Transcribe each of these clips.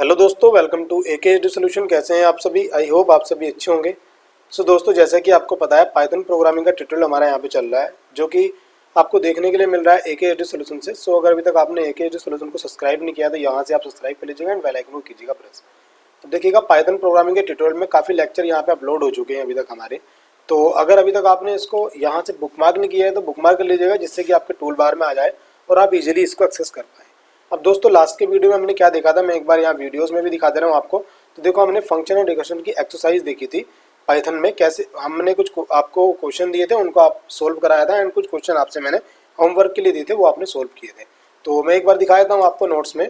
Hello दोस्तों, welcome to AKHD solution. कैसे हैं आप सभी? आई होप आप सभी अच्छे होंगे। सो दोस्तों, जैसा कि आपको पता है, पाइथन प्रोग्रामिंग का ट्यूटोरियल हमारे यहाँ पे चल रहा है, जो कि आपको देखने के लिए मिल रहा है AKHD सोल्यूशन से। सो अगर अभी तक आपने AKHD सोल्यूशन को सब्सक्राइब नहीं किया तो यहाँ से आप सब्सक्राइब कर लीजिएगा एंड बेल आइकन को कीजिएगा प्रेस। तो देखिएगा, पाइथन प्रोग्रामिंग के ट्यूटोरियल में काफ़ी लेक्चर यहाँ पे अपलोड हो चुके हैं अभी तक हमारे। तो अगर अभी तक आपने इसको यहाँ से बुकमार्क नहीं किया है तो बुकमार्क कर लीजिएगा, जिससे कि आपके टूल बार में आ जाए और आप इजीली इसको एक्सेस कर पाएँ। अब दोस्तों, लास्ट के वीडियो में हमने क्या देखा था, मैं एक बार यहाँ वीडियोस में भी दिखा दे रहा हूँ आपको। तो देखो, हमने फंक्शन और रिकर्शन की एक्सरसाइज देखी थी पाइथन में। कैसे हमने कुछ आपको क्वेश्चन दिए थे, उनको आप सोल्व कराया था, एंड कुछ क्वेश्चन आपसे मैंने होमवर्क के लिए दिए थे, वो आपने सोल्व किए थे। तो मैं एक बार दिखा देता हूँ आपको नोट्स में।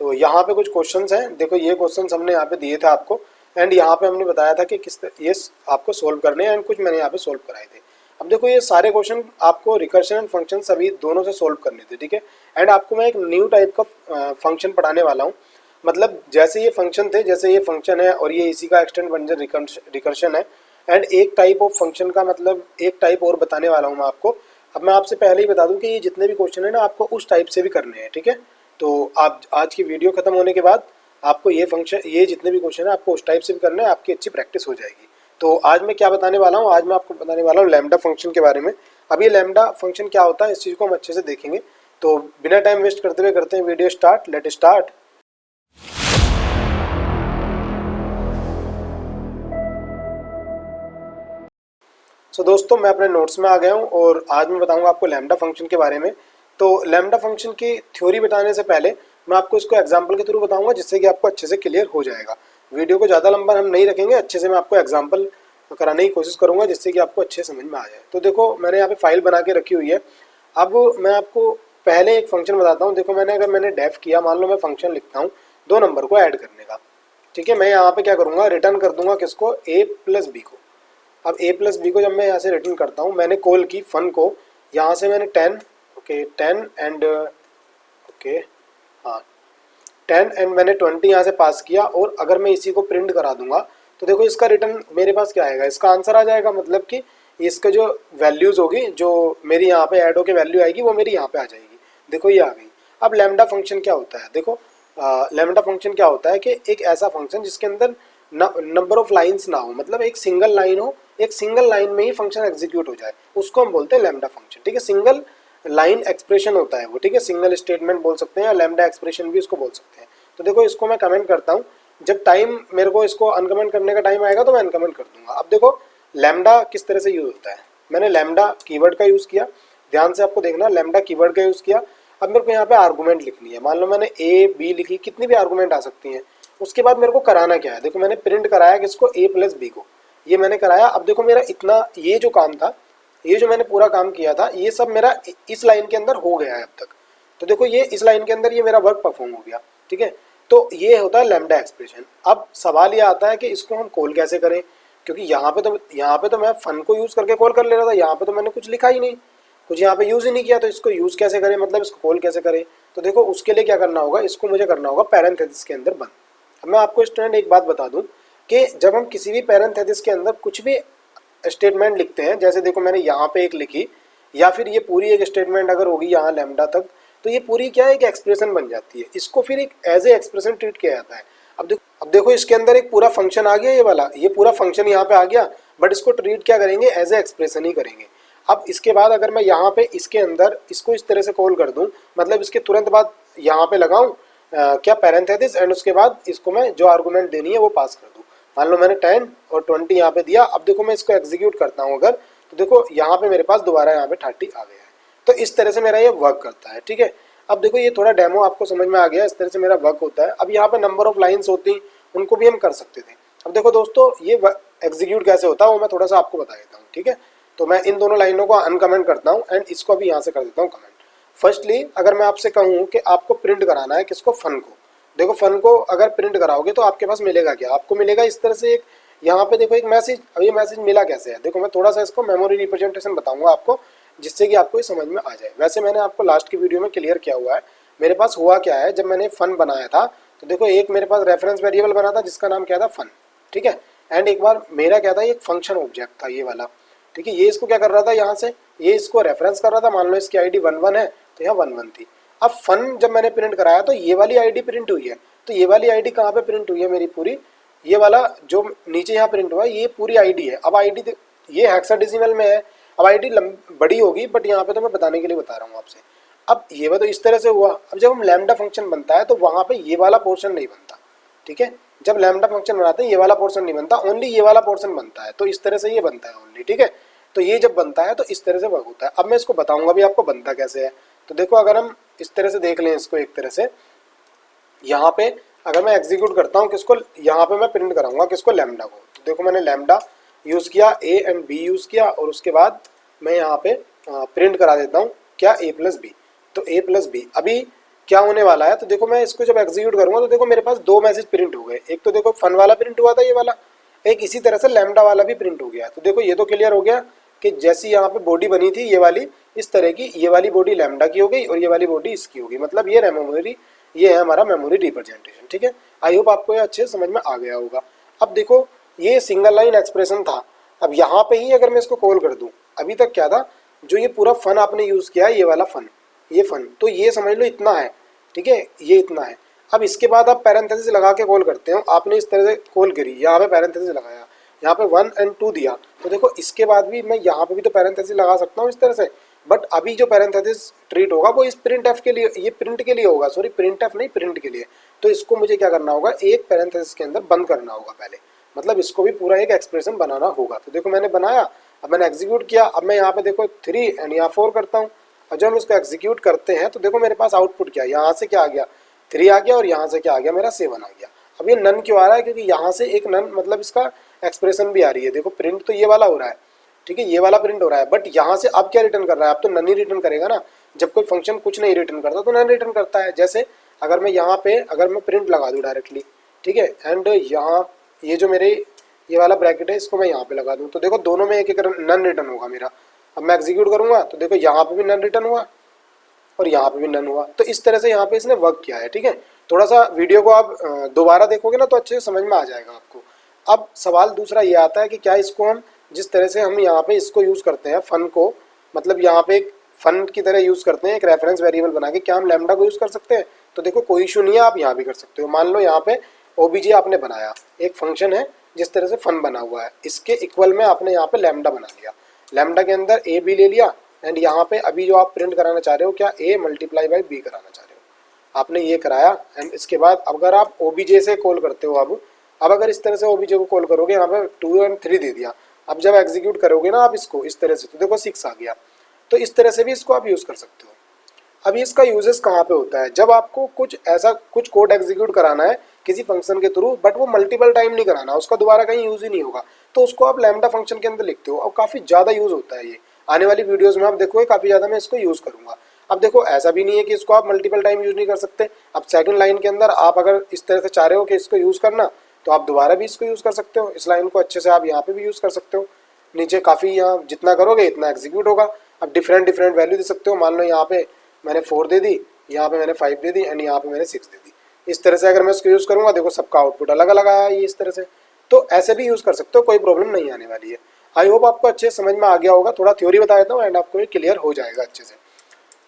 तो यहाँ पे कुछ क्वेश्चन हैं, देखो ये क्वेश्चन हमने यहाँ पे दिए थे आपको, एंड यहाँ पे हमने बताया था कि ये आपको सोल्व करने हैं, एंड कुछ मैंने यहाँ पे सोल्व कराए थे। अब देखो, ये सारे क्वेश्चन आपको रिकर्शन एंड फंक्शन सभी दोनों से सोल्व करने थे, ठीक है। एंड आपको मैं एक न्यू टाइप का फंक्शन पढ़ाने वाला हूँ। मतलब जैसे ये फंक्शन थे, जैसे ये फंक्शन है और ये इसी का एक्सटेंड बन जाए रिकर्शन है। एंड एक टाइप ऑफ फंक्शन का मतलब एक टाइप और बताने वाला हूँ मैं आपको। अब मैं आपसे पहले ही बता दूं कि ये जितने भी क्वेश्चन है ना, आपको उस टाइप से भी करने हैं, ठीक है। तो आप आज की वीडियो खत्म होने के बाद आपको ये जितने भी क्वेश्चन है आपको उस टाइप से भी करना है, आपकी अच्छी प्रैक्टिस हो जाएगी। तो आज मैं क्या बताने वाला हूँ, आज मैं आपको बताने वाला हूँ लैम्डा फंक्शन के बारे में। अब ये लैम्डा फंक्शन क्या होता है, इस चीज़ को हम अच्छे से देखेंगे। तो बिना टाइम वेस्ट करते हुए करते हैं video start. Let start. So दोस्तों, मैं अपने नोट्स में आ गया हूँ और आज मैं बताऊंगा आपको लैम्डा फंक्शन के बारे में। तो लैम्डा फंक्शन की थ्योरी बताने से पहले मैं आपको इसको एग्जाम्पल के थ्रू बताऊंगा, जिससे कि आपको अच्छे से क्लियर हो जाएगा। वीडियो को ज़्यादा लंबा हम नहीं रखेंगे, अच्छे से मैं आपको एग्जाम्पल कराने की कोशिश करूंगा, जिससे कि आपको अच्छे समझ में आ जाए। तो देखो, मैंने यहाँ पे फाइल बना के रखी हुई है। अब मैं आपको पहले एक फंक्शन बताता हूँ। देखो, अगर मैंने डेफ किया, मान लो मैं फंक्शन लिखता हूँ 2 नंबर को ऐड करने का, ठीक है। मैं यहाँ पे क्या करूँगा, रिटर्न कर दूंगा किसको, a प्लस बी को। अब a प्लस बी को जब मैं यहाँ से रिटर्न करता हूँ, मैंने कॉल की फन को, यहाँ से मैंने 10 ओके 10 एंड ओके हाँ 10 एंड मैंने 20 यहाँ से पास किया। और अगर मैं इसी को प्रिंट करा दूंगा तो देखो, इसका रिटर्न मेरे पास क्या आएगा, इसका आंसर आ जाएगा। मतलब कि इसका जो वैल्यूज होगी, जो मेरी यहाँ पे ऐड होके वैल्यू आएगी, वो मेरी यहाँ पे आ जाएगी। देखो, ये आ गई। अब लैम्डा फंक्शन क्या होता है, देखो लैम्डा फंक्शन क्या होता है कि एक ऐसा फंक्शन जिसके अंदर नंबर ऑफ लाइंस ना हो, मतलब एक सिंगल लाइन हो, एक सिंगल लाइन में ही फंक्शन एग्जीक्यूट हो जाए, उसको हम बोलते हैं लैम्डा फंक्शन, ठीक है। सिंगल लाइन एक्सप्रेशन होता है वो, ठीक है। सिंगल स्टेटमेंट बोल सकते हैं या लैम्डा एक्सप्रेशन भी उसको बोल सकते हैं। तो देखो, इसको मैं कमेंट करता हूँ। जब टाइम मेरे को इसको अनकमेंट करने का टाइम आएगा तो मैं अनकमेंट कर दूंगा। अब देखो, लैम्डा किस तरह से यूज होता है। मैंने लैम्डा कीवर्ड का यूज किया, ध्यान से आपको देखना, लैम्डा कीवर्ड का यूज किया। अब मेरे को यहाँ पे आर्गूमेंट लिखनी है। मान लो मैंने ए बी लिखी, कितनी भी आर्गूमेंट आ सकती हैं। उसके बाद मेरे को कराना क्या है, देखो मैंने प्रिंट कराया किसको, a प्लस बी को, ये मैंने कराया। अब देखो, मेरा इतना ये जो काम था, ये जो मैंने पूरा काम किया था, ये सब मेरा इस लाइन के अंदर हो गया है अब तक। तो देखो, ये इस लाइन के अंदर ये मेरा वर्क परफॉर्म हो गया, ठीक है। तो ये होता है लैम्डा एक्सप्रेशन। अब सवाल ये आता है कि इसको हम कॉल कैसे करें, क्योंकि यहाँ पे तो मैं फन को यूज करके कॉल कर ले रहा था, यहाँ पे तो मैंने कुछ लिखा ही नहीं, कुछ यहाँ पे यूज ही नहीं किया। तो इसको यूज कैसे करें, मतलब इसको कॉल कैसे करें। तो देखो, उसके लिए क्या करना होगा, इसको मुझे करना होगा पैरेंथेसिस के अंदर बंद। अब मैं आपको स्टूडेंट एक बात बता दूं कि जब हम किसी भी पैरेंथेसिस के अंदर कुछ भी स्टेटमेंट लिखते हैं, जैसे देखो मैंने यहाँ पे एक लिखी, या फिर ये पूरी एक स्टेटमेंट अगर होगी यहाँ लैम्डा तक, तो ये पूरी क्या है, एक एक्सप्रेशन बन जाती है। इसको फिर एक एज ए एक्सप्रेशन ट्रीट किया जाता है। अब देखो, इसके अंदर एक पूरा फंक्शन आ गया, ये वाला, ये पूरा फंक्शन यहाँ पे आ गया, बट इसको ट्रीट क्या करेंगे, एज ए एक्सप्रेशन ही करेंगे। अब इसके बाद अगर मैं यहाँ पे इसके अंदर इसको इस तरह से कॉल कर दूं, मतलब इसके तुरंत बाद यहाँ पे लगाऊं क्या, पैरेंथेसिस, एंड उसके बाद इसको मैं जो आर्गुमेंट देनी है वो पास कर दूं। मान लो मैंने 10 और 20 यहाँ पे दिया। अब देखो, मैं इसको एग्जीक्यूट करता हूँ अगर, तो देखो यहाँ पे मेरे पास दोबारा यहाँ पे 30 आ गया है। तो इस तरह से मेरा ये वर्क करता है, ठीक है। अब देखो, ये थोड़ा डेमो आपको समझ में आ गया, इस तरह से मेरा वर्क होता है। अब यहाँ पे नंबर ऑफ लाइन्स होती, उनको भी हम कर सकते थे। अब देखो दोस्तों, ये एग्जीक्यूट कैसे होता है वो मैं थोड़ा सा आपको बता देता हूँ, ठीक है। तो मैं इन दोनों लाइनों को अनकमेंट करता हूँ एंड इसको भी यहाँ से कर देता हूँ कमेंट। फर्स्टली, अगर मैं आपसे कहूँ कि आपको प्रिंट कराना है किसको, फन को, देखो फन को अगर प्रिंट कराओगे तो आपके पास मिलेगा क्या, आपको मिलेगा इस तरह से एक, यहाँ पे देखो एक मैसेज। अब ये मैसेज मिला कैसे है, देखो मैं थोड़ा सा इसको मेमोरी रिप्रेजेंटेशन बताऊंगा आपको, जिससे कि आपको ये समझ में आ जाए। वैसे मैंने आपको लास्ट की वीडियो में क्लियर किया हुआ है। मेरे पास हुआ क्या है, जब मैंने फन बनाया था तो देखो, एक मेरे पास रेफरेंस वेरिएबल बना था जिसका नाम क्या था, फन, ठीक है। एंड एक बार मेरा क्या था, एक फंक्शन ऑब्जेक्ट था ये वाला, ठीक है। ये इसको क्या कर रहा था, यहाँ से ये इसको रेफरेंस कर रहा था। मान लो इसकी आईडी 11 है तो यहाँ 11 थी। अब फन जब मैंने प्रिंट कराया तो ये वाली आईडी प्रिंट हुई है, तो ये वाली आईडी कहाँ पे प्रिंट हुई है मेरी पूरी, ये वाला जो नीचे यहाँ प्रिंट हुआ है ये पूरी आईडी है। अब आईडी ये हेक्साडेसिमल में है, अब आईडी बड़ी होगी, बट यहाँ पे तो मैं बताने के लिए बता रहा हूँ आपसे। अब ये वो तो इस तरह से हुआ। अब जब हम लैम्डा फंक्शन बनता है तो वहाँ पे ये वाला पोर्शन नहीं बनता, ठीक है। जब लैम्डा फंक्शन बनाते हैं ये वाला पोर्शन नहीं बनता, ओनली ये वाला पोर्शन बनता है। तो इस तरह से ये बनता है ओनली, ठीक है। तो ये जब बनता है तो इस तरह से वर्क होता है। अब मैं इसको बताऊंगा भी आपको बनता कैसे है। तो देखो अगर हम इस तरह से देख लें इसको एक तरह से, यहाँ पे अगर मैं एग्जीक्यूट करता हूँ किसको, यहाँ पे मैं प्रिंट कराऊंगा किसको, लैम्डा को। तो देखो मैंने लैम्डा यूज़ किया, ए एंड बी यूज़ किया, और उसके बाद मैं यहाँ पे प्रिंट करा देता हूँ क्या, ए प्लस बी। तो ए प्लस बी अभी क्या होने वाला है, तो देखो मैं इसको जब एग्जीक्यूट करूँगा तो देखो मेरे पास दो मैसेज प्रिंट हो गए। एक तो देखो फन वाला प्रिंट हुआ था ये वाला, एक इसी तरह से लैम्डा वाला भी प्रिंट हो गया। तो देखो ये तो क्लियर हो गया कि जैसी यहाँ पे बॉडी बनी थी ये वाली, इस तरह की ये वाली बॉडी लैम्डा की हो गई और ये वाली बॉडी इसकी होगी। मतलब ये मेमोरी, ये है हमारा मेमोरी रिप्रेजेंटेशन, ठीक है। आई होप आपको ये अच्छे समझ में आ गया होगा। अब देखो ये सिंगल लाइन एक्सप्रेशन था। अब यहाँ पे ही अगर मैं इसको कॉल कर दूं, अभी तक क्या था, जो ये पूरा फन आपने यूज़ किया है, ये वाला फन, ये फन, तो ये समझ लो इतना है, ठीक है, ये इतना है। अब इसके बाद आप पैरेंथेसिस लगा के कॉल करते हो, आपने इस तरह से कॉल करी, यहाँ पे पैरेंथेसिस लगाया, यहाँ पे 1 और 2 दिया, तो देखो इसके बाद भी मैं यहाँ पे भी तो पैरेंथेसिस लगा सकता हूँ इस तरह से। बट अभी जो पैरेंथेसिस ट्रीट होगा वो इस प्रिंट एफ के लिए, ये प्रिंट के लिए होगा, सॉरी प्रिंट एफ नहीं, प्रिंट के लिए। तो इसको मुझे क्या करना होगा, एक पैरेंथेसिस के अंदर बंद करना होगा पहले, मतलब इसको भी पूरा एक एक्सप्रेशन बनाना होगा। तो देखो मैंने बनाया, अब मैंने एग्जीक्यूट किया, अब मैं यहाँ पे देखो 3 एंड यहाँ 4 करता हूँ, और जब हम इसको एग्जीक्यूट करते हैं तो देखो मेरे पास आउटपुट क्या है, यहाँ से क्या आ गया 3 आ गया, और यहाँ से क्या आ गया मेरा 7 आ गया। अब ये नन क्यों आ रहा है, क्योंकि यहाँ से एक नन मतलब इसका एक्सप्रेशन भी आ रही है। देखो प्रिंट तो ये वाला हो रहा है, ठीक है, ये वाला प्रिंट हो रहा है, बट यहाँ से अब क्या रिटर्न कर रहा है, अब तो नन ही रिटर्न करेगा ना। जब कोई फंक्शन कुछ नहीं रिटर्न करता तो नन रिटर्न करता है। जैसे अगर मैं यहाँ पे अगर मैं प्रिंट लगा दूँ डायरेक्टली, ठीक है, एंड यहाँ ये जो मेरे ये वाला ब्रैकेट है इसको मैं यहाँ पे लगा दूँ, तो देखो दोनों में एक एक नन रिटर्न होगा मेरा। अब मैं एग्जीक्यूट करूँगा तो देखो यहाँ पे भी नन रिटर्न हुआ और यहाँ पे भी नन हुआ। तो इस तरह से यहाँ पे इसने वर्क किया है, ठीक है। थोड़ा सा वीडियो को आप दोबारा देखोगे ना तो अच्छे से समझ में आ जाएगा आपको। अब सवाल दूसरा ये आता है कि क्या इसको हम जिस तरह से हम यहाँ पे इसको यूज़ करते हैं फन को, मतलब यहाँ पे एक फन की तरह यूज़ करते हैं एक रेफरेंस वेरिएबल बना के, क्या हम लैम्डा को यूज़ कर सकते हैं? तो देखो कोई इशू नहीं है, आप यहाँ भी कर सकते हो। मान लो यहाँ पे ओबीजे आपने बनाया, एक फंक्शन है जिस तरह से फन बना हुआ है, इसके इक्वल में आपने यहाँ पे लैम्डा बना लिया, लैम्डा के अंदर ए बी ले लिया, एंड यहाँ पे अभी जो आप प्रिंट कराना चाह रहे हो क्या, ए मल्टीप्लाई बाई बी कराना चाह रहे हो, आपने ये कराया। एंड इसके बाद अगर आप ओबीजे से कॉल करते हो, अब अगर इस तरह से ओबीजे को कॉल करोगे, यहाँ पे 2 और 3 दे दिया, अब जब एग्जीक्यूट करोगे ना आप इसको इस तरह से, तो देखो 6 आ गया। तो इस तरह से भी इसको आप यूज़ कर सकते हो। अभी इसका यूजेस कहाँ पे होता है, जब आपको कुछ ऐसा कुछ कोड एग्जीक्यूट कराना है किसी फंक्शन के थ्रू, बट वो मल्टीपल टाइम नहीं कराना, उसका दोबारा कहीं यूज़ ही नहीं होगा, तो उसको आप लैम्डा फंक्शन के अंदर लिखते हो, और काफ़ी ज़्यादा यूज़ होता है ये। आने वाली वीडियोज़ में आप देखोगे काफ़ी ज़्यादा मैं इसको यूज़ करूँगा। अब देखो ऐसा भी नहीं है कि इसको आप मल्टीपल टाइम यूज़ नहीं कर सकते। अब सेकंड लाइन के अंदर आप अगर इस तरह से चाह रहे हो कि इसको यूज़ करना, तो आप दोबारा भी इसको यूज़ कर सकते हो। इस लाइन को अच्छे से आप यहाँ पे भी यूज़ कर सकते हो। नीचे काफ़ी यहाँ जितना करोगे इतना एग्जीक्यूट होगा। अब डिफरेंट डिफरेंट वैल्यू दे सकते हो। मान लो यहाँ पे मैंने 4 दे दी, यहाँ पे मैंने 5 दे दी, एंड यहाँ पे मैंने 6 दे दी। इस तरह से अगर मैं इसको यूज़ करूँगा, देखो सबका आउटपुट अलग अलग आया ये इस तरह से। तो ऐसे भी यूज़ कर सकते हो, कोई प्रॉब्लम नहीं आने वाली है। आई होप आपको अच्छे समझ में आ गया होगा। थोड़ा थ्योरी बता देता हूँ एंड आपको ये क्लियर हो जाएगा अच्छे से।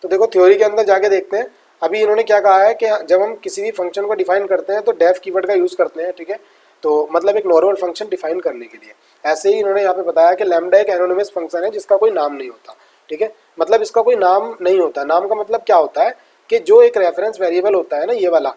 तो देखो थ्योरी के अंदर जाके देखते हैं। अभी इन्होंने क्या कहा है कि जब हम किसी भी फंक्शन को डिफाइन करते हैं तो डेफ कीवर्ड का यूज़ करते हैं, ठीक है। तो मतलब एक नॉर्मल फंक्शन डिफाइन करने के लिए। ऐसे ही इन्होंने यहाँ पे बताया कि लैम्डा एक एनोनिमस फंक्शन है जिसका कोई नाम नहीं होता, ठीक है। मतलब इसका कोई नाम नहीं होता। नाम का मतलब क्या होता है कि जो एक रेफरेंस वेरिएबल होता है ना, ये वाला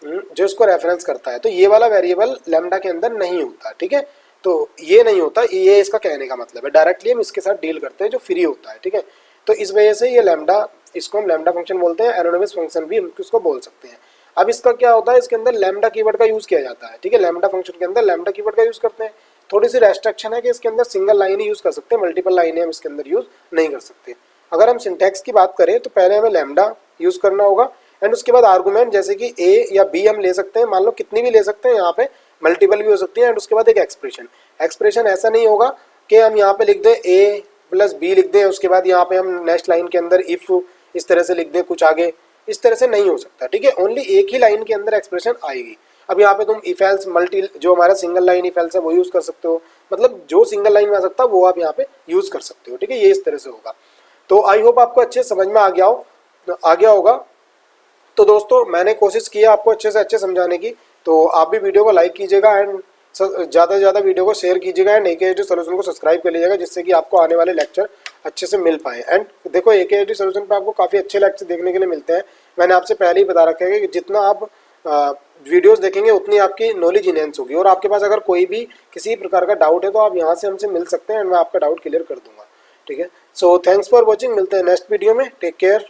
जो इसको रेफरेंस करता है, तो ये वाला वेरिएबल लैम्डा के अंदर नहीं होता, ठीक है। तो ये नहीं होता, ये इसका कहने का मतलब है। डायरेक्टली हम इसके साथ डील करते हैं जो फ्री होता है, ठीक है। तो इस वजह से ये लैम्डा, इसको हम लैम्डा फंक्शन बोलते हैं, एनोनिमस फंक्शन भी हम इसको बोल सकते हैं। अब इसका क्या होता है, इसके अंदर लैम्डा कीवर्ड का यूज़ किया जाता है, ठीक है। लैम्डा फंक्शन के अंदर लैम्डा कीवर्ड का यूज़ करते हैं। थोड़ी सी रेस्ट्रिक्शन है कि इसके अंदर सिंगल लाइन ही यूज़ कर सकते हैं, मल्टीपल लाइनें हम इसके अंदर यूज़ नहीं कर सकते। अगर हम सिंटैक्स की बात करें तो पहले हमें लैम्डा यूज़ करना होगा, एंड उसके बाद आर्गूमेंट जैसे कि ए या बी हम ले सकते हैं, मान लो कितनी भी ले सकते हैं, यहाँ पे मल्टीपल भी हो सकती है। एंड उसके बाद एक एक्सप्रेशन ऐसा नहीं होगा कि हम यहाँ पे लिख दें ए प्लस बी लिख दें, उसके बाद यहाँ पे हम नेक्स्ट लाइन के अंदर इफ इस तरह से लिख दें कुछ आगे, इस तरह से नहीं हो सकता, ठीक है। ओनली एक ही लाइन के अंदर एक्सप्रेशन आएगी। अब यहाँ पे तुम इफ एल्स मल्टी, जो हमारा सिंगल लाइन इफ एल्स है वो यूज़ कर सकते हो, मतलब जो सिंगल लाइन में आ सकता है वो आप यहाँ पे यूज़ कर सकते हो, ठीक है। ये इस तरह से होगा। तो आई होप आपको अच्छे समझ में आ गया होगा। तो दोस्तों मैंने कोशिश की है आपको अच्छे से अच्छे समझाने की, तो आप भी वीडियो को लाइक कीजिएगा एंड ज़्यादा से ज़्यादा वीडियो को शेयर कीजिएगा एंड AKHD सॉल्यूशन को सब्सक्राइब कर लीजिएगा, जिससे कि आपको आने वाले लेक्चर अच्छे से मिल पाए। एंड देखो AKHD सॉल्यूशन पे आपको काफ़ी अच्छे लेक्चर देखने के लिए मिलते हैं। मैंने आपसे पहले ही बता रखा है कि जितना आप वीडियोस देखेंगे उतनी आपकी नॉलेज इनहेंस होगी। और आपके पास अगर कोई भी किसी प्रकार का डाउट है तो आप यहाँ से हमसे मिल सकते हैं एंड मैं आपका डाउट क्लियर कर दूंगा। ठीक है, सो थैंक्स फॉर वॉचिंग, मिलते हैं नेक्स्ट वीडियो में, टेक केयर।